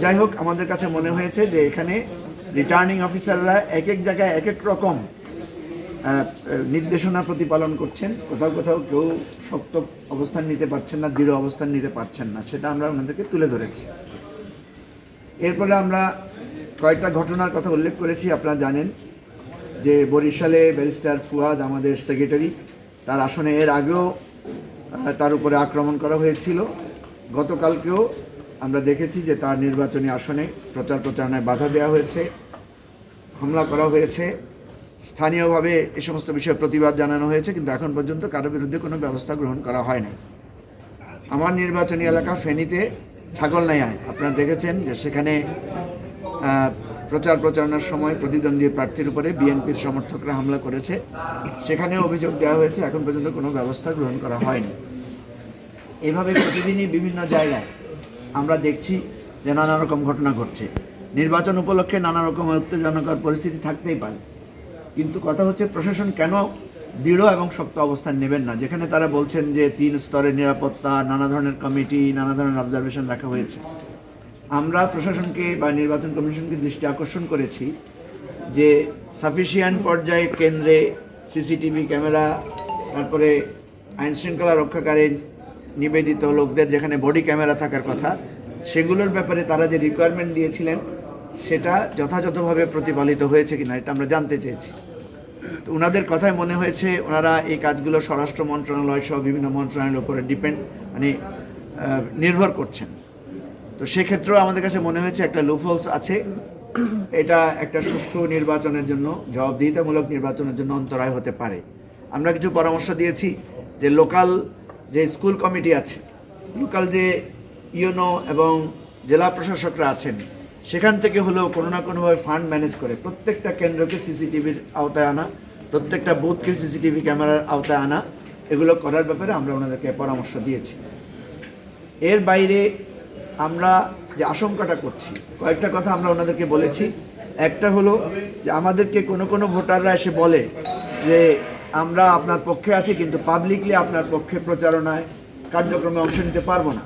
যাই হোক, আমাদের কাছে মনে হয়েছে যে এখানে রিটার্নিং অফিসাররা এক এক জায়গায় এক এক রকম নির্দেশনা প্রতিপালন করছেন। কোথাও কোথাও কেউ শক্ত অবস্থান নিতে পারছেন না, দৃঢ় অবস্থান নিতে পারছেন না, সেটা আমরা ওনাদেরকে তুলে ধরেছি। এরপরে আমরা কয়েকটা ঘটনার কথা উল্লেখ করেছি। আপনারা জানেন যে বরিশালে ব্যারিস্টার ফুয়াদ আমাদের সেক্রেটারি, তার আসনে এর আগেও তার উপরে আক্রমণ করা হয়েছিল। গতকালকেও আমরা দেখেছি যে তার নির্বাচনী আসনে প্রচার প্রচারণায় বাধা দেওয়া হয়েছে, হামলা করা হয়েছে। স্থানীয়ভাবে এই সমস্ত বিষয়ে প্রতিবাদ জানানো হয়েছে, কিন্তু এখন পর্যন্ত কারো বিরুদ্ধে কোনো ব্যবস্থা গ্রহণ করা হয়নি। আমার নির্বাচনী এলাকা ফেনীতে ছাগলনাইয়ায় আপনারা দেখেছেন যে সেখানে প্রচার প্রচারণার সময় প্রতিদ্বন্দ্বী প্রার্থীর উপরে বিএনপির সমর্থকরা হামলা করেছে, সেখানেও অভিযোগ দেওয়া হয়েছে, এখন পর্যন্ত কোনো ব্যবস্থা গ্রহণ করা হয়নি। এভাবে প্রতিদিনই বিভিন্ন জায়গায় আমরা দেখছি যে নানা রকম ঘটনা ঘটছে। নির্বাচন উপলক্ষে নানা রকম উত্তেজনাকর পরিস্থিতি থাকতেই পারে, কিন্তু কথা হচ্ছে প্রশাসন কেন দৃঢ় এবং শক্ত অবস্থান নেবেন না, যেখানে তারা বলছেন যে 3 স্তরের নিরাপত্তা, নানা ধরনের কমিটি, নানা ধরনের অবজারভেশন রাখা হয়েছে। আমরা প্রশাসনকে বা নির্বাচন কমিশনকে দৃষ্টি আকর্ষণ করেছি যে সাফিসিয়েন্ট পর্যায়ে কেন্দ্রে সিসিটিভি ক্যামেরা, তারপরে আইনশৃঙ্খলা রক্ষাকারী নিবেদিত লোকদের যেখানে বডি ক্যামেরা থাকার কথা, সেগুলোর ব্যাপারে তারা যে রিকোয়ারমেন্ট দিয়েছিলেন সেটা যথাযথভাবে প্রতিপালিত হয়েছে কিনা এটা আমরা জানতে চেয়েছি। তো ওনাদের কথায় মনে হয়েছে ওনারা এই কাজগুলো স্বরাষ্ট্র মন্ত্রণালয় সহ বিভিন্ন মন্ত্রণালয়ের উপরে নির্ভর করছেন। তো সেক্ষেত্রেও আমাদের কাছে মনে হয়েছে একটা লুপহোলস আছে, এটা একটা সুষ্ঠু নির্বাচনের জন্য, জবাবদিহিতামূলক নির্বাচনের জন্য অন্তরায় হতে পারে। আমরা কিছু পরামর্শ দিয়েছি যে লোকাল যে স্কুল কমিটি আছে, লোকাল যে ইউনো এবং জেলা প্রশাসকরা আছেন, সেখান থেকে হলেও কোনো না কোনোভাবে ফান্ড ম্যানেজ করে প্রত্যেকটা কেন্দ্রকে সিসিটিভির আওতায় আনা, প্রত্যেকটা বুথকে সিসিটিভি ক্যামেরার আওতায় আনা, এগুলো করার ব্যাপারে আমরা ওনাদেরকে পরামর্শ দিয়েছি। এর বাইরে আমরা যে আশঙ্কাটা করছি, কয়েকটা কথা আমরা ওনাদেরকে বলেছি। একটা হলো যে আমাদেরকে কোনো কোনো ভোটাররা এসে বলে যে আমরা আপনার পক্ষে আছি, কিন্তু পাবলিকলি আপনার পক্ষে প্রচারণায় কার্যক্রমে অংশ নিতে পারবো না,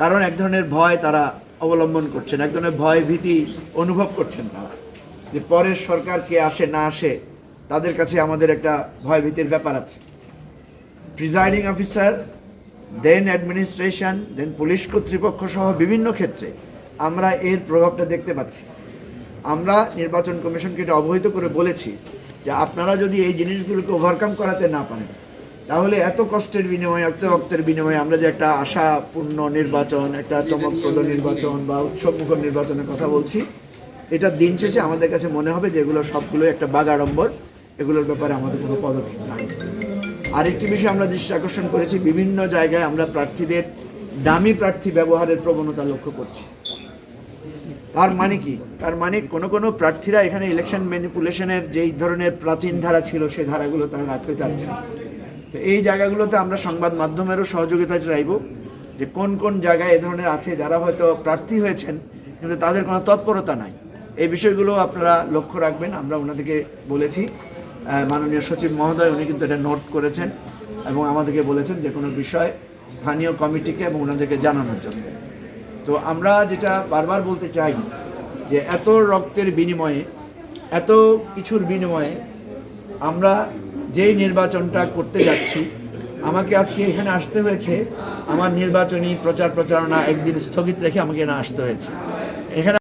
কারণ এক ধরনের ভয় তারা অবলম্বন করছেন, এক ধরনের ভয় ভীতি অনুভব করছেন তারা, যে পরের সরকার কে আসে না আসে তাদের কাছে আমাদের একটা ভয় ভীতির ব্যাপার আছে। প্রিজাইডিং অফিসার, দেন অ্যাডমিনিস্ট্রেশন, দেন পুলিশ কর্তৃপক্ষ সহ বিভিন্ন ক্ষেত্রে আমরা এর প্রভাবটা দেখতে পাচ্ছি। আমরা নির্বাচন কমিশনকে এটা অবহিত করে বলেছি যে আপনারা যদি এই জিনিসগুলোকে ওভারকাম করাতে না পারেন, তাহলে এত কষ্টের বিনিময়ে, এত রক্তের বিনিময়ে আমরা যে একটা আশাপূর্ণ নির্বাচন, একটা চমকপ্রদ নির্বাচন বা উৎসবমুখর নির্বাচনের কথা বলছি, এটা দিন শেষে আমাদের কাছে মনে হবে যে এগুলো সবগুলো একটা বাগাড়ম্বর, এগুলোর ব্যাপারে আমাদের কোনো পদক্ষেপ নাই। আরেকটি বিষয় আমরা দৃষ্টি আকর্ষণ করেছি, বিভিন্ন জায়গায় আমরা প্রার্থীদের দামি প্রার্থী ব্যবহারের প্রবণতা লক্ষ্য করছি। তার মানে কি? তার মানে কোনো কোনো প্রার্থীরা এখানে ইলেকশন ম্যানিপুলেশনের যেই ধরনের প্রাচীন ধারা ছিল সেই ধারাগুলো তারা রাখতে চাচ্ছেন। তো এই জায়গাগুলোতে আমরা সংবাদ মাধ্যমেরও সহযোগিতা চাইব, যে কোন কোন জায়গায় এ ধরনের আছে যারা হয়তো প্রার্থী হয়েছেন কিন্তু তাদের কোনো তৎপরতা নাই। এই বিষয়গুলো আপনারা লক্ষ্য রাখবেন। আমরা ওনাদেরকে বলেছি, মাননীয় সচিব মহোদয় উনি কিন্তু এটা নোট করেছেন এবং আমাদেরকে বলেছেন যে কোনো বিষয় স্থানীয় কমিটিকে এবং ওনাদেরকে জানানোর জন্য। তো আমরা যেটা বারবার বলতে চাই যে এত রক্তের বিনিময়ে, এত কিছুর বিনিময়ে আমরা যেই নির্বাচনটা করতে যাচ্ছি, আমাকে আজকে এখানে আসতে হয়েছে, আমার নির্বাচনী প্রচার প্রচারণা একদিন স্থগিত রেখে আমাকে এখানে আসতে হয়েছে। এখানে